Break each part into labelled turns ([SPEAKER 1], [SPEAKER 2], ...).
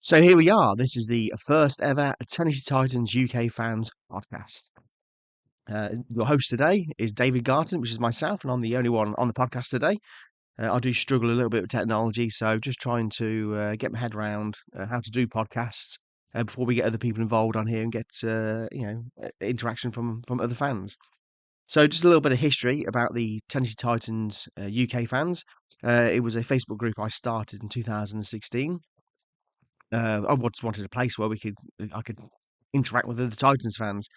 [SPEAKER 1] So here we are. This is the first ever Tennessee Titans UK fans podcast. Your host today is David Garton, which is myself, and I'm the only one on the podcast today. I do struggle a little bit with technology, so just trying to get my head around how to do podcasts before we get other people involved on here and get interaction from other fans. So just a little bit of history about the Tennessee Titans UK fans. It was a Facebook group I started in 2016. I just wanted a place where I could interact with other Titans fans.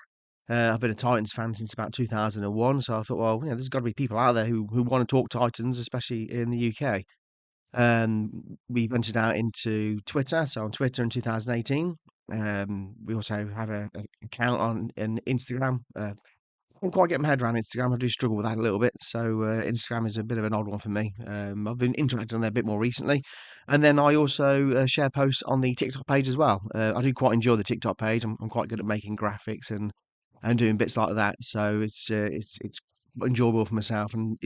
[SPEAKER 1] I've been a Titans fan since about 2001, so I thought, well, there's got to be people out there who want to talk Titans, especially in the UK. We ventured out into Twitter, so on Twitter in 2018. We also have an account on Instagram. Can't quite get my head around Instagram. I do struggle with that a little bit. So Instagram is a bit of an odd one for me. I've been interacting on there a bit more recently, and then I also share posts on the TikTok page as well. I do quite enjoy the TikTok page. I'm quite good at making graphics and doing bits like that. So it's enjoyable for myself. And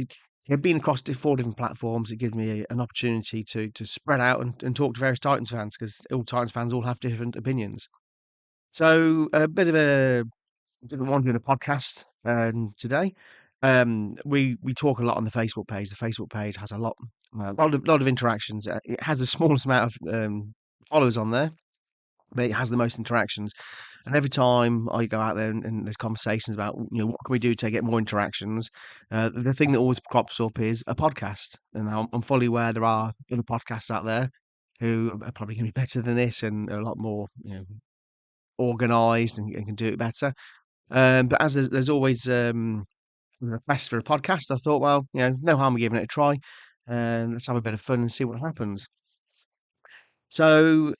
[SPEAKER 1] being across the 4 different platforms, it gives me an opportunity to spread out and talk to various Titans fans because all Titans fans all have different opinions. So a bit of a didn't want to do a podcast today. We talk a lot on the Facebook page. The Facebook page has a lot of interactions. It has the smallest amount of followers on there, but it has the most interactions. And every time I go out there and there's conversations about what can we do to get more interactions, the thing that always crops up is a podcast. And I'm fully aware there are other podcasts out there who are probably going to be better than this and are a lot more organised and can do it better. But as there's always a request for a podcast, I thought, well, no harm in giving it a try, and let's have a bit of fun and see what happens. So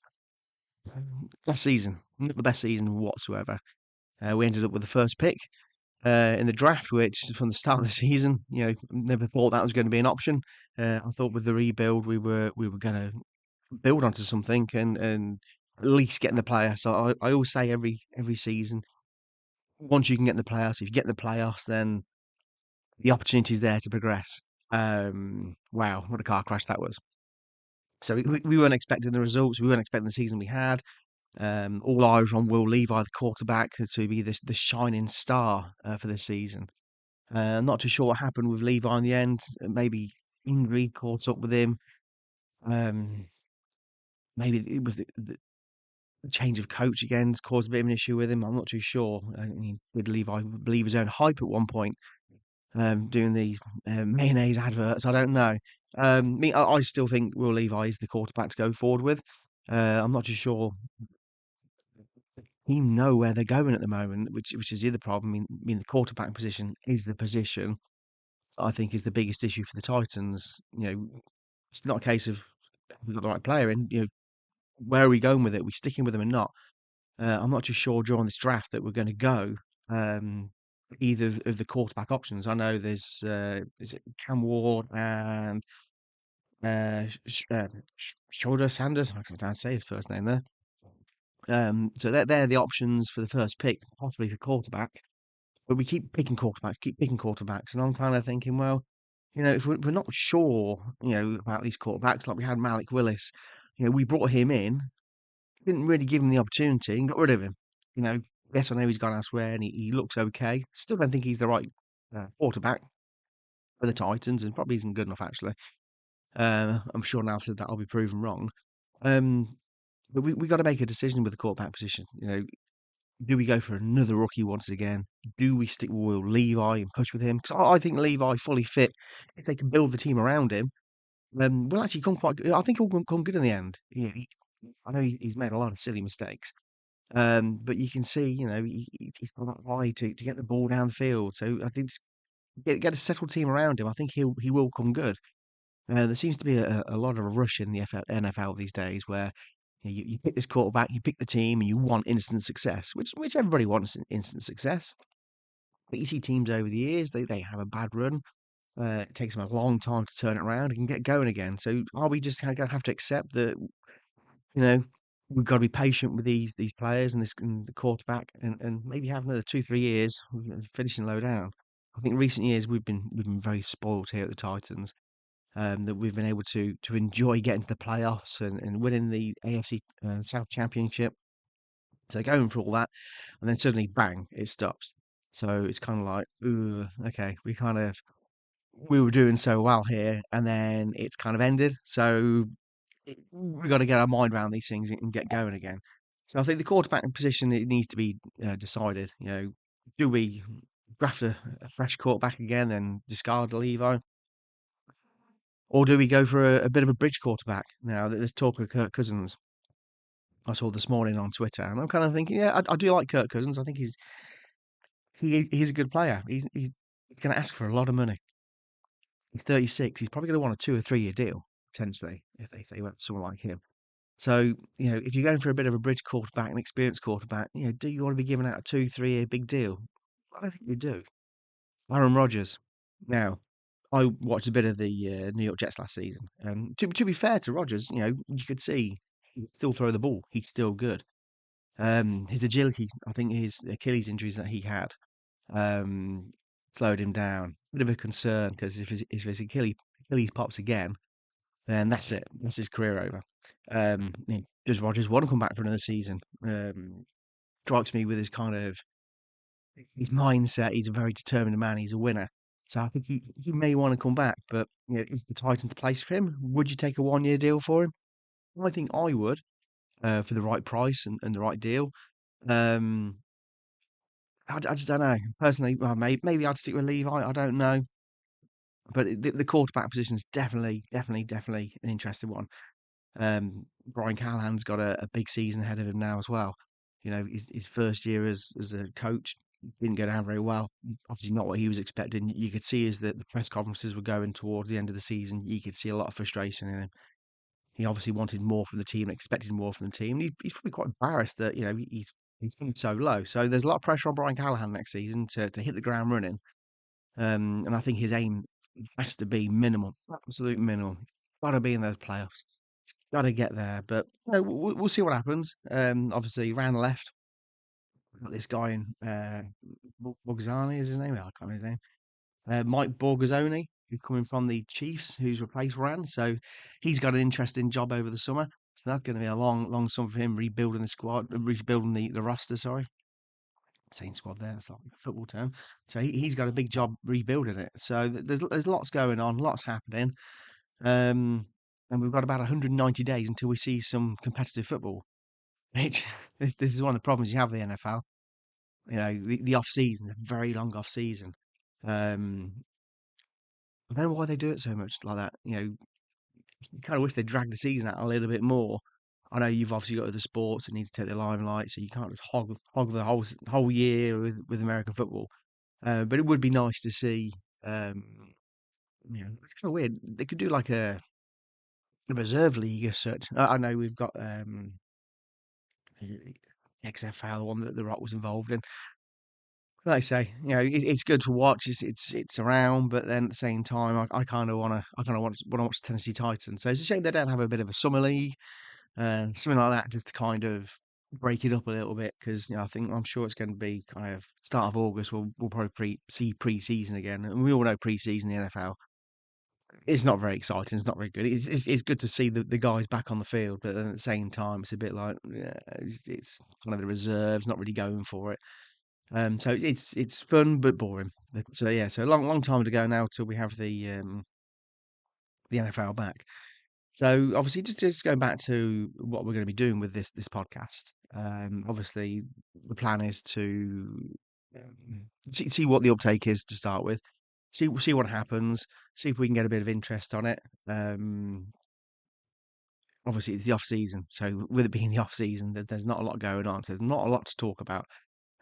[SPEAKER 1] last season, not the best season whatsoever. We ended up with the first pick in the draft, which from the start of the season, never thought that was going to be an option. I thought with the rebuild, we were going to build onto something and at least get in the playoffs. So I always say every season, once you can get in the playoffs, if you get in the playoffs, then the opportunity's there to progress. Wow, what a car crash that was. So we weren't expecting the results. We weren't expecting the season we had. All eyes on Will Levi, the quarterback, to be the shining star for this season. Not too sure what happened with Levi in the end. Maybe injury caught up with him. Um, Maybe it was the change of coach again caused a bit of an issue with him. I'm not too sure. I mean, did Levi believe his own hype at one point? Doing these mayonnaise adverts. I don't know. I still think Will Levi is the quarterback to go forward with. I'm not too sure he know where they're going at the moment, which is the other problem. I mean, the quarterback position is the position I think is the biggest issue for the Titans. It's not a case of we've got the right player, and where are we going with it? Are we sticking with them or not? I'm not too sure during this draft that we're going to go. Um, Either of the quarterback options. I know there's is it Cam Ward and Shoulder Sanders. I can't say his first name there. So they're the options for the first pick, possibly for quarterback. But we keep picking quarterbacks, and I'm kind of thinking, well, if we're not sure, about these quarterbacks, like we had Malik Willis, we brought him in, didn't really give him the opportunity, and got rid of him. You know, yes, I know he's gone elsewhere, and he looks okay. Still don't think he's the right quarterback for the Titans, and probably isn't good enough actually. I'm sure now after that I'll be proven wrong. Um, but we got to make a decision with the quarterback position. Do we go for another rookie once again? Do we stick with Will Levi and push with him? Because I think Levi fully fit, if they can build the team around him, will actually come quite good. I think he'll come good in the end. I know he's made a lot of silly mistakes, but you can see, he's got that eye to get the ball down the field. So I think get a settled team around him. I think he will come good. There seems to be a lot of a rush in the NFL these days where you pick this quarterback, you pick the team, and you want instant success, which everybody wants instant success. But you see teams over the years, they have a bad run. It takes them a long time to turn it around and get going again. So are we just kind of going to have to accept that, you know, we've got to be patient with these players and the quarterback and maybe have another 2 3 years of finishing low down. I think recent years we've been very spoiled here at the Titans. that we've been able to enjoy getting to the playoffs and winning the AFC South Championship. So going through all that, and then suddenly, bang, it stops. So it's kind of like, ooh, okay, we were doing so well here, and then it's kind of ended. So we've got to get our mind around these things and get going again. So I think the quarterback position, it needs to be decided. Do we draft a fresh quarterback again and discard Levi, or do we go for a bit of a bridge quarterback? Now there's talk of Kirk Cousins. I saw this morning on Twitter, and I'm kind of thinking, yeah, I do like Kirk Cousins. I think he's a good player. He's going to ask for a lot of money. He's 36. He's probably going to want a 2 or 3 year deal potentially if they went for someone like him. So, if you're going for a bit of a bridge quarterback, an experienced quarterback, do you want to be giving out a 2, 3 year big deal? I don't think you do. Aaron Rodgers. Now, I watched a bit of the New York Jets last season, and to be fair to Rodgers, you could see he could still throw the ball. He's still good. His agility, I think his Achilles injuries that he had, um, slowed him down. Bit of a concern because if his Achilles pops again, then that's it. That's his career over. Does Rodgers want to come back for another season? Strikes me with his kind of his mindset. He's a very determined man. He's a winner. So I think he may want to come back, but is the Titans the place for him? Would you take a 1 year deal for him? I think I would, for the right price and the right deal. Um, I just don't know. Personally, well, maybe I'd stick with Levi. I don't know, but the quarterback position is definitely an interesting one. Brian Callahan's got a big season ahead of him now as well. His first year as a coach didn't go down very well. Obviously, not what he was expecting. You could see as the press conferences were going towards the end of the season, you could see a lot of frustration in him. He obviously wanted more from the team, expected more from the team. He's probably quite embarrassed that he's been so low. So there's a lot of pressure on Brian Callahan next season to hit the ground running. And I think his aim has to be minimum, absolute minimum. Got to be in those playoffs. Got to get there, but we'll see what happens. Obviously, round left, got this guy in Borgzani is his name. I can't remember his name. Mike Borgazzoni, who's coming from the Chiefs, who's replaced Rand. So he's got an interesting job over the summer. So that's going to be a long summer for him rebuilding the squad, rebuilding the roster. Sorry, saying squad there. That's not a football term. So he's got a big job rebuilding it. So there's lots going on, lots happening. Um, and we've got about 190 days until we see some competitive football. Which this is one of the problems you have with the NFL. The off season, a very long off season. Um, I don't know why they do it so much like that. You kind of wish they dragged the season out a little bit more. I know you've obviously got other sports that need to take the limelight, so you can't just hog the whole year with American football. But it would be nice to see. It's kind of weird. They could do like a reserve league as such. I know we've got is it the XFL, the one that The Rock was involved in. Like I say, it's good to watch. It's around, but then at the same time, I kind of want to watch the Tennessee Titans. So it's a shame they don't have a bit of a summer league, something like that, just to kind of break it up a little bit. Because I'm sure it's going to be kind of start of August. We'll probably see pre-season again, and we all know pre-season in the NFL. It's not very exciting. It's not very good. It's good to see the guys back on the field, but then at the same time, it's a bit like it's kind of the reserves, not really going for it. So it's fun but boring. So yeah, so a long time to go now till we have the NFL back. So obviously, just going back to what we're going to be doing with this podcast. Obviously, the plan is to see what the uptake is to start with. See what happens. See if we can get a bit of interest on it. Obviously, it's the off season, so with it being the off season, there's not a lot going on. So there's not a lot to talk about.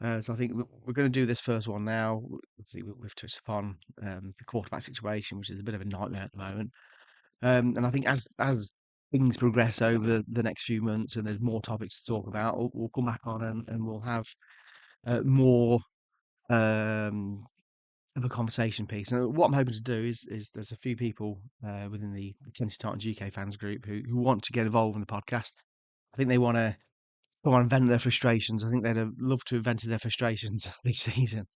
[SPEAKER 1] So I think we're going to do this first one now. Obviously, we've touched upon the quarterback situation, which is a bit of a nightmare at the moment. And I think as things progress over the next few months and there's more topics to talk about, we'll come back on and we'll have more of a conversation piece. And what I'm hoping to do is there's a few people within the Tennessee Titans UK fans group who want to get involved in the podcast. I think they want to come on and vent their frustrations. I think they'd have loved to have vented their frustrations this season.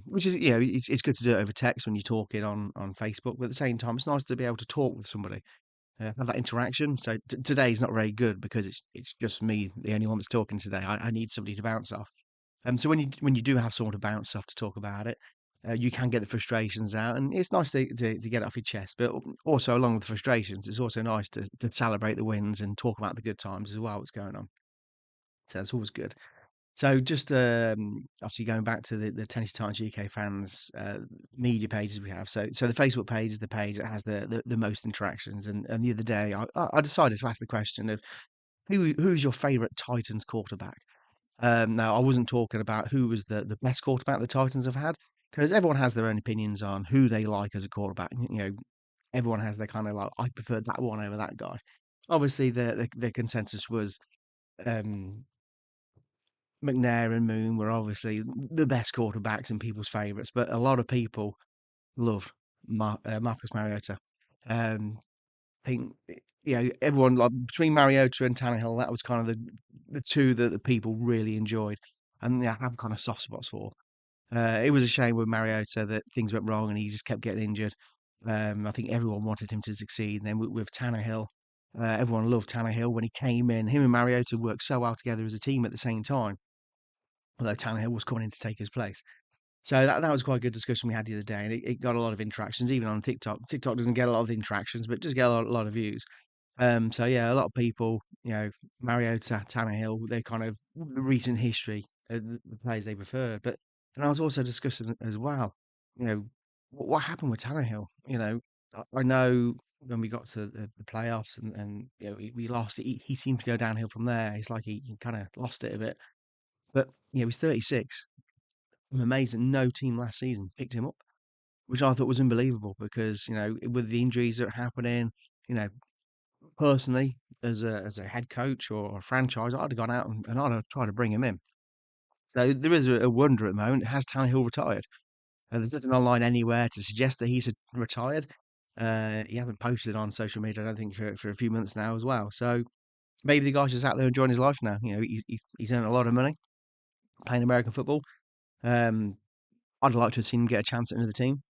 [SPEAKER 1] Which is, it's good to do it over text when you're talking on Facebook, but at the same time, it's nice to be able to talk with somebody, have that interaction. So today's not very good because it's just me, the only one that's talking today. I need somebody to bounce off. So when you do have someone to bounce off to talk about it, you can get the frustrations out, and it's nice to get it off your chest. But also, along with the frustrations, it's also nice to celebrate the wins and talk about the good times as well. What's going on? So that's always good. So just obviously going back to the Tennis Titans UK fans media pages we have. So the Facebook page is the page that has the most interactions. And the other day I decided to ask the question of who's your favourite Titans quarterback. Now, I wasn't talking about who was the best quarterback the Titans have had, because everyone has their own opinions on who they like as a quarterback. Everyone has their kind of like, I prefer that one over that guy. Obviously, the consensus was um, McNair and Moon were obviously the best quarterbacks and people's favourites, but a lot of people love Marcus Mariota. Um, I think everyone like between Mariota and Tannehill, that was kind of the two that the people really enjoyed, and I have kind of soft spots for. It was a shame with Mariota that things went wrong and he just kept getting injured. I think everyone wanted him to succeed. And then with Tannehill, everyone loved Tannehill when he came in. Him and Mariota worked so well together as a team at the same time, although Tannehill was coming in to take his place. So that was quite a good discussion we had the other day, and it got a lot of interactions, even on TikTok. TikTok doesn't get a lot of interactions, but it does get a lot of views. So yeah, a lot of people, Mariota, Tannehill, they're kind of the recent history, the players they prefer. But and I was also discussing as well, what happened with Tannehill. I know when we got to the playoffs and we lost, he seemed to go downhill from there. It's like he kind of lost it a bit. But he's 36. I'm amazed that no team last season picked him up, which I thought was unbelievable because with the injuries that are happening, you know personally, as a head coach or a franchise, I'd have gone out and I'd have tried to bring him in. So there is a wonder at the moment. Has Tannehill retired? There's nothing online anywhere to suggest that he's retired. He hasn't posted on social media, I don't think, for a few months now as well. So maybe the guy's just out there enjoying his life now. He's earned a lot of money playing American football. Um, I'd like to have seen him get a chance at another team.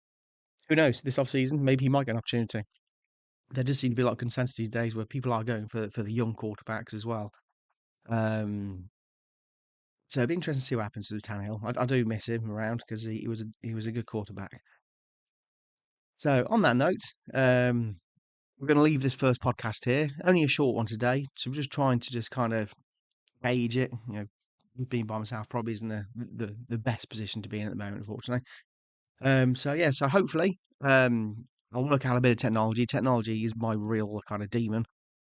[SPEAKER 1] Who knows? This off season, maybe he might get an opportunity. There does seem to be a lot of consensus these days where people are going for the young quarterbacks as well. Um, so it'd be interesting to see what happens with Tannehill. I do miss him around because he was a good quarterback. So on that note, we're going to leave this first podcast here. Only a short one today, so we're just trying to just kind of gauge it. Being by myself probably isn't the best position to be in at the moment, unfortunately. So yeah, so hopefully, I'll work out a bit of technology. Technology is my real kind of demon.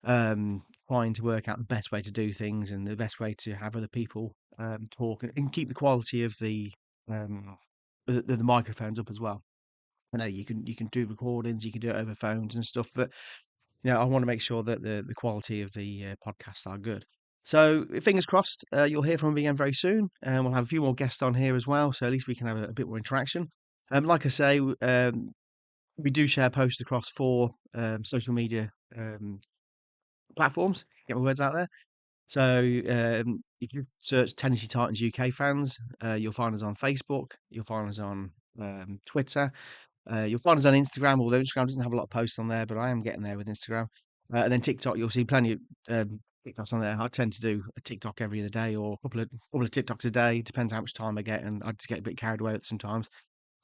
[SPEAKER 1] Trying to work out the best way to do things and the best way to have other people talk and keep the quality of um, the microphones up as well. I know you can do recordings, you can do it over phones and stuff, but I want to make sure that the quality of the podcasts are good. So fingers crossed, you'll hear from me again very soon, and we'll have a few more guests on here as well. So at least we can have a bit more interaction. Like I say, we do share posts across 4 social media platforms. Get my words out there. So if you search Tennessee Titans UK fans, you'll find us on Facebook. You'll find us on Twitter. You'll find us on Instagram, although Instagram doesn't have a lot of posts on there, but I am getting there with Instagram. And then TikTok, you'll see plenty of TikToks on there. I tend to do a TikTok every other day or a couple of TikToks a day. Depends how much time I get, and I just get a bit carried away with it sometimes.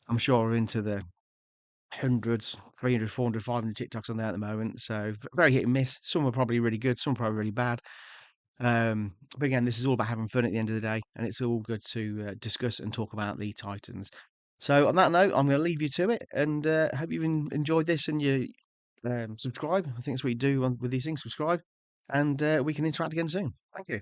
[SPEAKER 1] I'm sure we're into the hundreds, 300, 400, 500 TikToks on there at the moment. So very hit and miss. Some are probably really good, some are probably really bad. But again, this is all about having fun at the end of the day, and it's all good to discuss and talk about the Titans. So on that note, I'm going to leave you to it, and hope you've enjoyed this and you subscribe. I think that's what you do with these things. Subscribe, and we can interact again soon. Thank you.